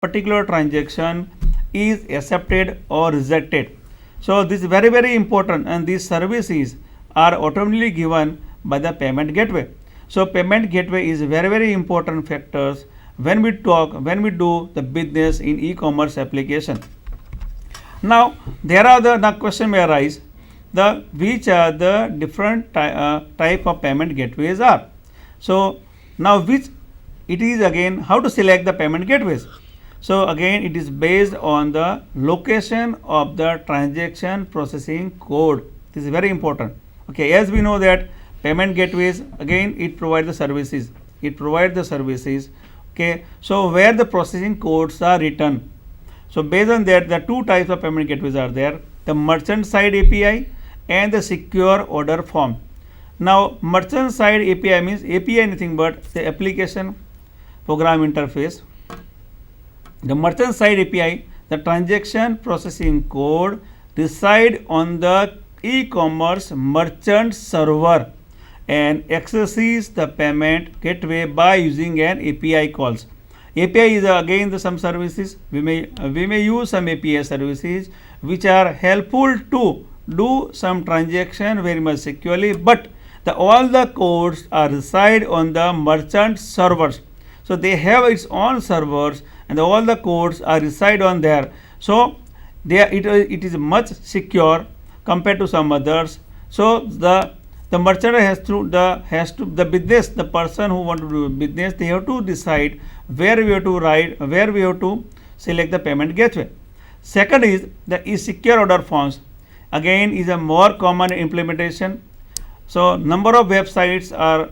particular transaction is accepted or rejected. So this is very important, and these services are automatically given by the payment gateway. So payment gateway is very important factors when we do the business in e-commerce application. Now there are the question may arise, the which are the different type of payment gateways are. So now which it is again how to select the payment gateways. So again it is based on the location of the transaction processing code. This is very important. Okay, as we know that payment gateways, again it provides the services. Okay, so where the processing codes are written. So based on that, the two types of payment gateways are there: the merchant side API and the secure order form. Now merchant side API means API anything but the application program interface. The merchant side API, the transaction processing code reside on the e-commerce merchant server and accesses the payment gateway by using an API calls. API is again some services. We may use some API services which are helpful to do some transaction very much securely, but all the codes are reside on the merchant servers. So they have its own servers and all the codes are reside on there. So it is much secure compared to some others. So the merchant the business, the person who want to do business, they have to decide where we have to select the payment gateway. Second is the secure order forms. Again is a more common implementation. So number of websites are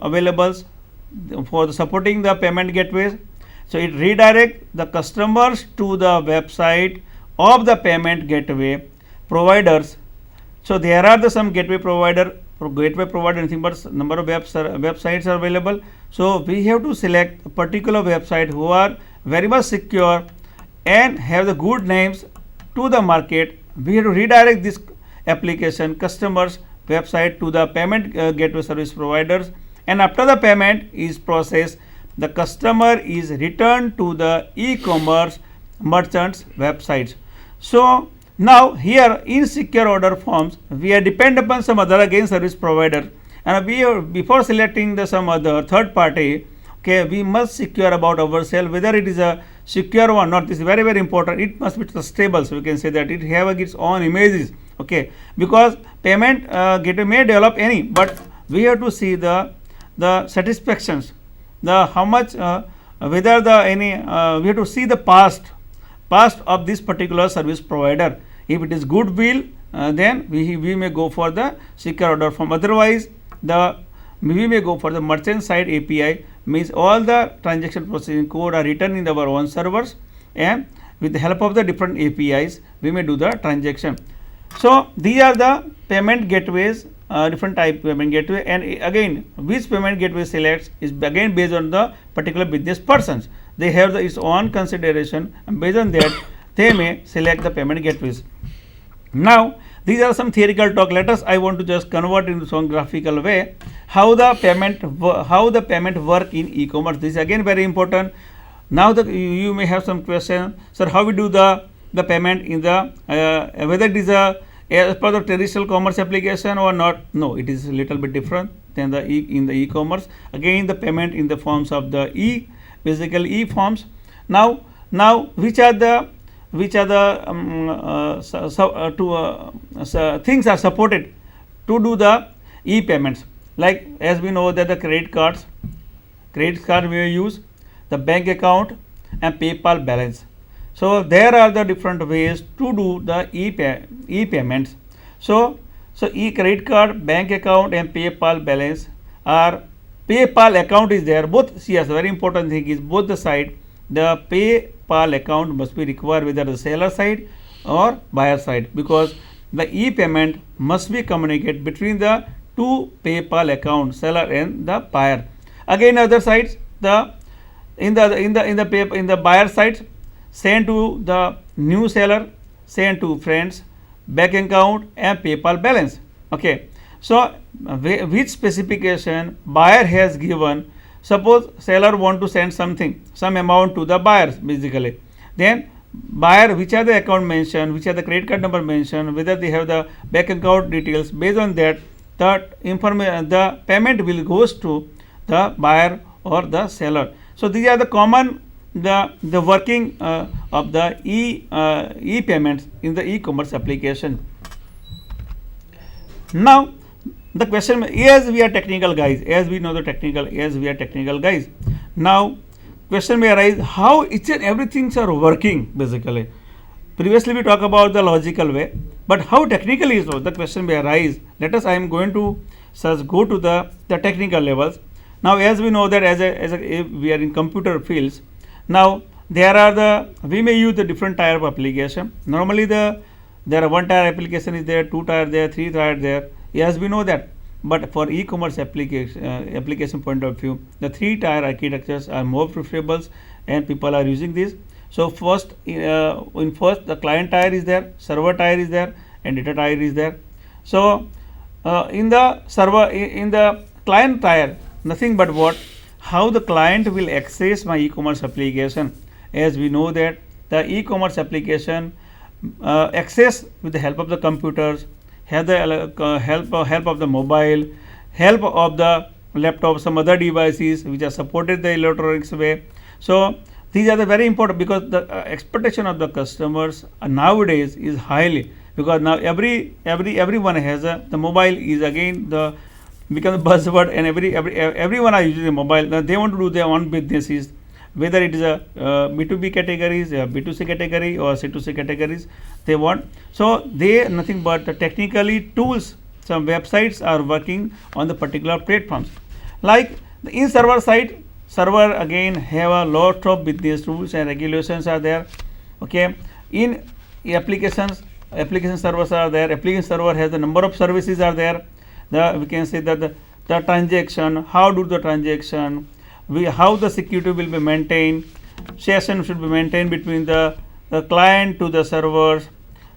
available for supporting the payment gateways. So it redirects the customers to the website of the payment gateway providers. So there are some gateway provider anything but number of websites are available. So we have to select a particular website who are very much secure and have the good names to the market. We have to redirect this application customers website to the payment gateway service providers, and after the payment is processed, the customer is returned to the e-commerce merchants websites. So now here in secure order forms we are depend upon some other again service provider, and we are, before selecting the some other third party, okay, we must secure about ourselves whether it is a secure or not. This is very important. It must be stable, so we can say that it have its own images. Okay, because payment gateway may develop any, but we have to see the satisfactions, the how much whether the any we have to see the past of this particular service provider. If it is goodwill, then we may go for the secure order form. Otherwise we may go for the merchant side API, means all the transaction processing code are written in our own servers, and with the help of the different APIs we may do the transaction. So these are the payment gateways, different type payment gateway, and again which payment gateway selects is again based on the particular business persons. They have its own consideration, and based on that they may select the payment gateways. Now these are some theoretical talk. I want to just convert into some graphical way how the payment work in e-commerce. This is again very important. Now you may have some question, sir, how we do the payment in the whether it is as per the traditional commerce application or not. No, it is a little bit different than in the e-commerce. Again the payment in the forms of the basically e-forms. Now which are the things are supported to do the e-payments. Like as we know that the credit card we use, the bank account and PayPal balance. So there are the different ways to do the e-payments. So e-credit card, bank account and PayPal balance are, PayPal account is there. Both, yes, very important thing is both the side, the PayPal account must be required whether the seller side or buyer side, because the e-payment must be communicated between the two PayPal account, seller and the buyer. Again other sides, in the buyer side, send to the new seller, send to friends, bank account and PayPal balance. Okay, so which specification buyer has given, Suppose seller want to send something, some amount to the buyers basically. Then buyer, which are the account mentioned, which are the credit card number mentioned, whether they have the bank account details. Based on that, the payment will goes to the buyer or the seller. So these are the common the working of the e payments in the e-commerce application. Now the question, as we are technical guys, as we know the technical, as we are technical guys, now question may arise how each and everything are working basically. Previously we talk about the logical way, but how technically is the question may arise. Let us, I am going to go to the technical levels. Now as we know that if we are in computer fields, now there are we may use the different type of application. Normally there are one tier application is there, two tier there, three tier there. Yes, we know that. But for e-commerce application point of view, the three tier architectures are more preferable, and people are using this. So first, the client tier is there, server tier is there, and data tier is there. So in the client tier, nothing but what, how the client will access my e-commerce application. As we know that the e-commerce application access with the help of the computers, have the help of the mobile, help of the laptop, some other devices which are supported the electronics way. So these are the very important, because the expectation of the customers nowadays is highly, because now everyone has the mobile is again the become the buzzword, and everyone are using the mobile. Now they want to do their own businesses, whether it is a B2B categories, B2C category, or C2C categories they want. So they nothing but the technically tools, some websites are working on the particular platforms. Like in server side, server again have a lot of business rules and regulations are there. Okay, in application servers are there. Application server has the number of services are there. We can say that the transaction, how do the transaction, how the security will be maintained, session should be maintained between the client to the servers,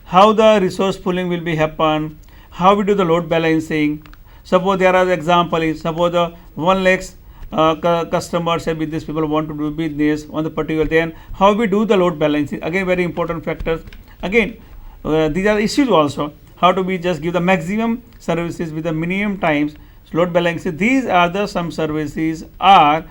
how the resource pooling will be happen, how we do the load balancing. Suppose there are the example is, suppose the 1 lakh customers and business people want to do business on the particular, then how we do the load balancing, again very important factors. Again these are issues also, how to be just give the maximum services with the minimum times, load balancing. These are the some services are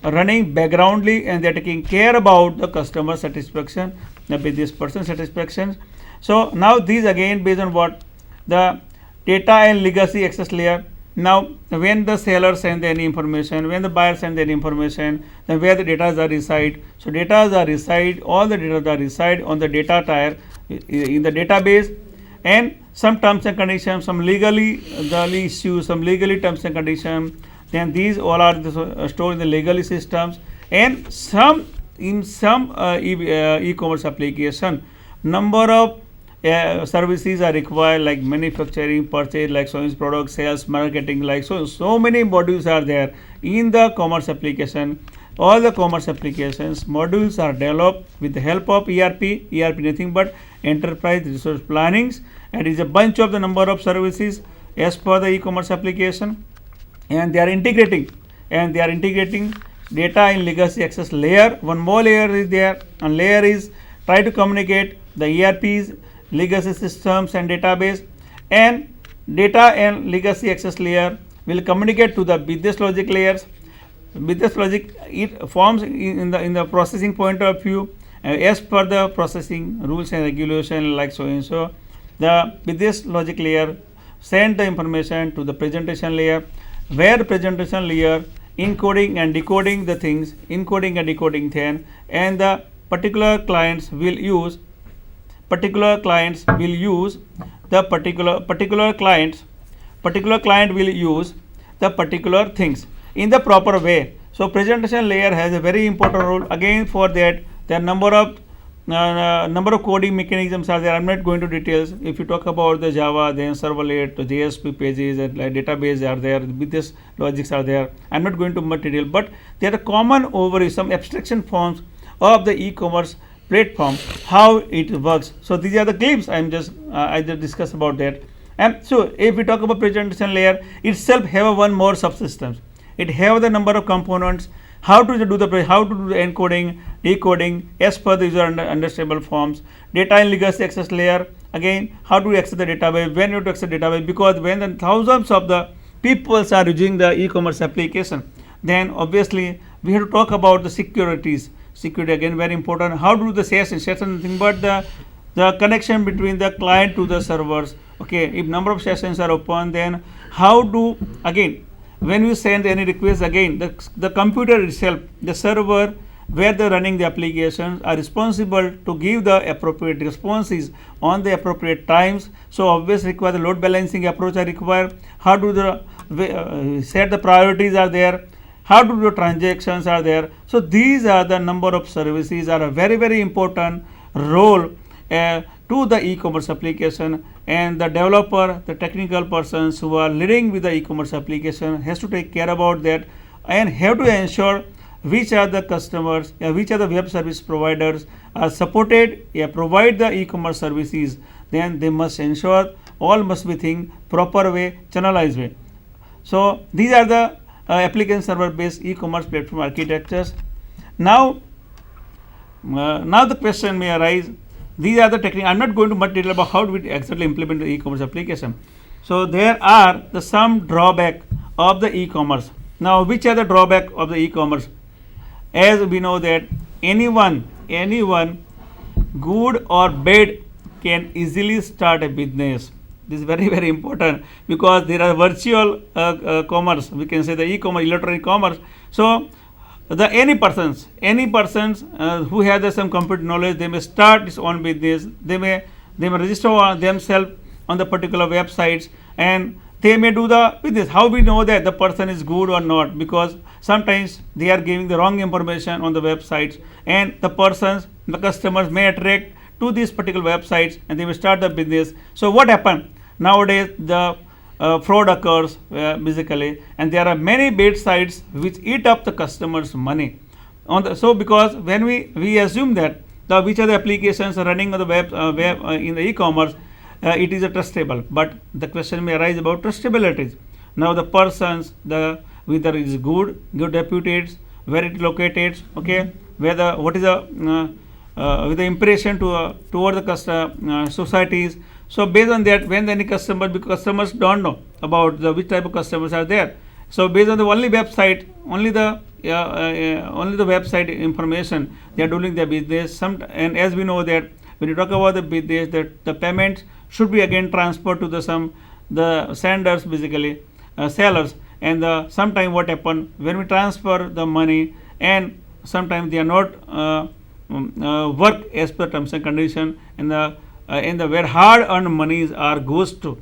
running backgroundly, and they are taking care about the customer satisfaction, the business person satisfaction. So now these again based on what, the data and legacy access layer. Now when the seller send any information, when the buyer send any information, then where the data are reside. So data are reside, all the data are reside on the data tier in the database, and some terms and conditions, some legally the issues, some legally terms and conditions, then these all are stored in the legally systems. And some in some e-commerce application, number of services are required, like manufacturing, purchase, like science product, sales, marketing, like so many modules are there in the commerce application. All the commerce applications modules are developed with the help of ERP. ERP nothing but enterprise resource plannings, and is a bunch of the number of services as per the e-commerce application, and they are integrating data in legacy access layer. One more layer is there, and layer is try to communicate the ERPs, legacy systems and database, and data and legacy access layer will communicate to the business logic layers. Business logic, it forms in the processing point of view as per the processing rules and regulation, like so and so. The business logic layer send the information to the presentation layer, where presentation layer encoding and decoding the things, encoding and decoding then, and the particular clients will use the particular client will use the particular things in the proper way. So presentation layer has a very important role. Again for that, there are number of coding mechanisms are there. I'm not going to details. If you talk about the Java, then servlet, the JSP pages, and like database are there, business logics are there. I'm not going to much detail, but there are common overview, some abstraction forms of the e-commerce platform, how it works. So these are the glimpse I just discussed about that. And so if we talk about presentation layer itself have one more subsystems. It have the number of components, how to do the encoding, decoding as per the user understandable forms, data and legacy access layer. Again, how to access the database, when you have to access the database, because when the thousands of the peoples are using the e-commerce application, then obviously we have to talk about the securities. Security again very important. How to do the session nothing but the connection between the client to the servers. Okay, if number of sessions are open, then how to, again, when you send any request, again the computer itself, the server where they're running the applications are responsible to give the appropriate responses on the appropriate times. So obviously require the load balancing approach are required. How to set the priorities are there, how to do the transactions are there. So these are the number of services are a very very important role to the e-commerce application, and the developer, the technical persons who are leading with the e-commerce application has to take care about that and have to ensure which are the customers, which are the web service providers are supported, provide the e-commerce services. Then they must ensure all must be think proper way, channelized way. So these are the application server based e-commerce platform architectures. Now the question may arise, these are the techniques. I am not going to much detail about how do we exactly implement the e-commerce application. So there are the some drawback of the e-commerce. Now which are the drawback of the e-commerce? As we know that anyone good or bad can easily start a business. This is very very important, because there are virtual commerce, we can say the e-commerce, electronic commerce. So the any persons who have some computer knowledge, they may start his own business, they may register themselves on the particular websites and they may do the business. How we know that the person is good or not? Because sometimes they are giving the wrong information on the websites, and the customers may attract to these particular websites and they will start the business. So what happened nowadays? The fraud occurs basically, and there are many bad sites which eat up the customers' money. So because when we assume that which are the applications running on the web in the e-commerce, it is a trustable, but the question may arise about trustability. Now the persons, whether it is good reputed, where it located, okay, whether what is with the impression toward the societies. So based on that, when any because customers don't know about which type of customers are there. So based on the only the website information, they are doing their business. And as we know that when you talk about the business, that the payment should be again transferred to the senders, basically sellers. And sometime what happen when we transfer the money, and sometimes they are not work as per terms and condition, and the where hard earned monies are goes to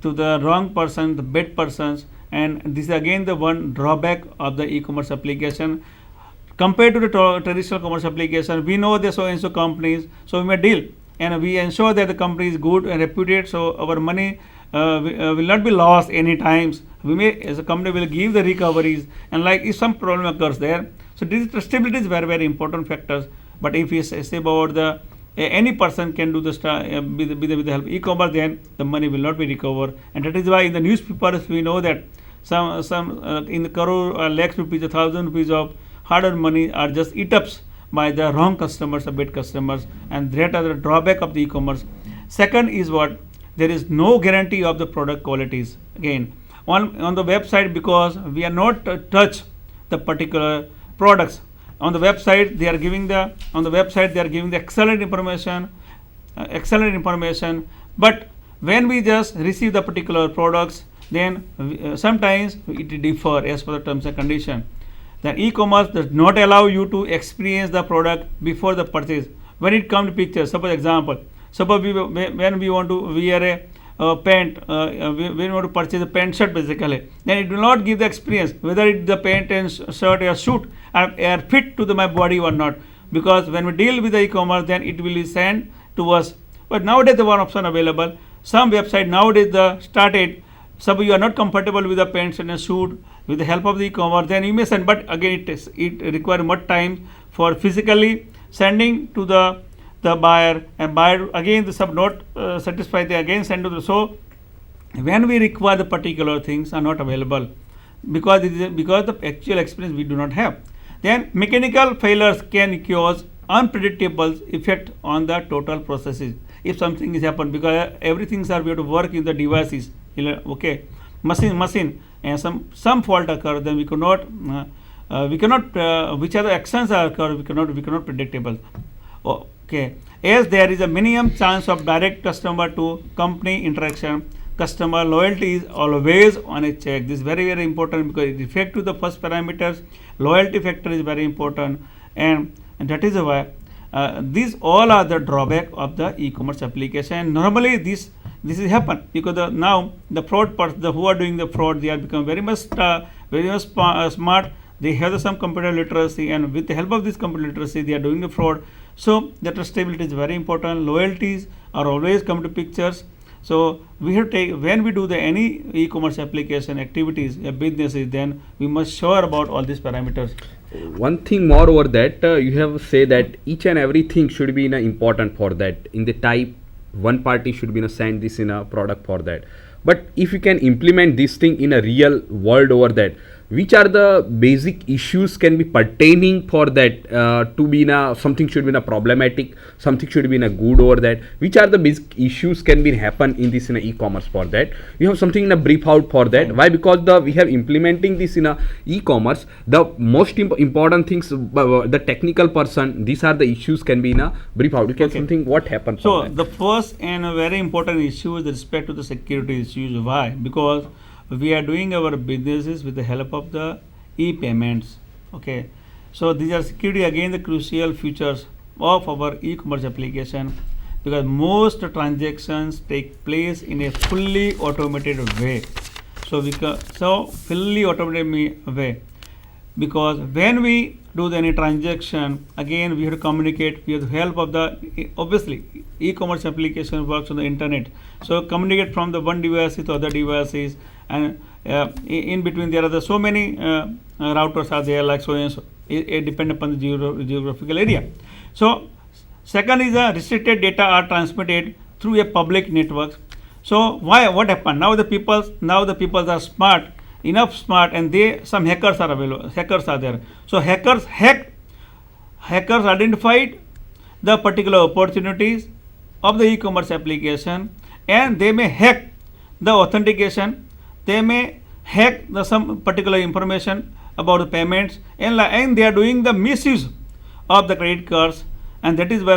the wrong person, the bad persons, and this is again the one drawback of the e-commerce application compared to the traditional commerce application. We know the so and so companies, so we may deal and we ensure that the company is good and reputed, so our money will not be lost any times. We may, as a company, will give the recoveries, and like if some problem occurs there, so this trustability is very very important factors. But if we say about the any person can do the with the help of e-commerce, then the money will not be recovered, and that is why in the newspapers we know that some in the crore lakhs rupees, 1,000 rupees of hard-earned money are just eat ups by the wrong customers, or bad customers, and that are the drawback of the e-commerce. Second is what? There is no guarantee of the product qualities. Again, on the website, because we are not touch the particular products. On the website they are giving the excellent information, but when we just receive the particular products, then sometimes it differ as per the terms and condition. The e-commerce does not allow you to experience the product before the purchase. When it comes to pictures, suppose when we want to wear a pant, we want to purchase a pant shirt basically, then it will not give the experience whether the pant and shirt or suit are fit to my body or not, because when we deal with the e-commerce, then it will be sent to us. But nowadays the one option available, some website nowadays started, suppose you are not comfortable with the pants and a suit, with the help of the e-commerce, then you may send, but again it requires much time for physically sending to the buyer, and buyer again the sub not satisfied, they again send to the. So when we require the particular things are not available, because the actual experience we do not have. Then mechanical failures can cause unpredictable effect on the total processes if something is happened, because everything are we have to work in the devices, okay, machine, and some fault occur, then we cannot which are the actions are occur, we cannot predictable. Okay, as there is a minimum chance of direct customer to company interaction, customer loyalty is always on a check. This is very important because it affects to the first parameters. Loyalty factor is very important, and that is why these all are the drawback of the e-commerce application. Normally this is happen because now the fraud who are doing the fraud, they are become very much smart. They have some computer literacy, and with the help of this computer literacy they are doing the fraud. So the trustability is very important. Loyalties are always come to pictures. So we have to take, when we do the any e-commerce application activities, businesses, then we must sure about all these parameters. One thing more over that, you have say that each and everything should be important for that. In the type, one party should be send this in a product for that. But if you can implement this thing in a real world over that, which are the basic issues can be pertaining for that to be something should be problematic, something should be good over that, which are the basic issues can be happen in this in e-commerce for that. We have something in a brief out for that. Why? Because we have implementing this in e-commerce, the most important things, the technical person, these are the issues can be in a brief out. You can something what happens. So the first and a very important issue is with respect to the security issues. Why? Because we are doing our businesses with the help of the e-payments. Okay, so these are security again the crucial features of our e-commerce application, because most transactions take place in a fully automated way. So fully automated way, because when we do any transaction, again we have to communicate with the help of the, obviously e-commerce application works on the internet, so communicate from the one device to other devices, and in between there are so many routers are there, like so and so, it depend upon the geographical area. So second is restricted data are transmitted through a public network. So what happened now, the people are smart, and some hackers are available, hackers are there. So hackers identified the particular opportunities of the e-commerce application, and they may hack the authentication, they may hack some particular information about the payments, and they are doing the misuse of the credit cards, and that is why